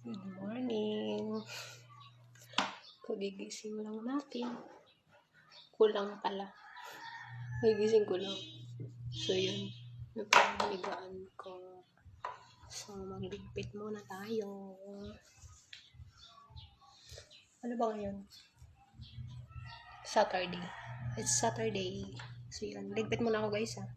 Good morning. Pagigising lang natin. Kulang pala. Pagigising ko lang. So, yun. Napagaligaan ko. So, magligpit muna tayo. Ano ba ngayon? Saturday. It's Saturday. So, yun. Ligpit muna ako, guys, ha.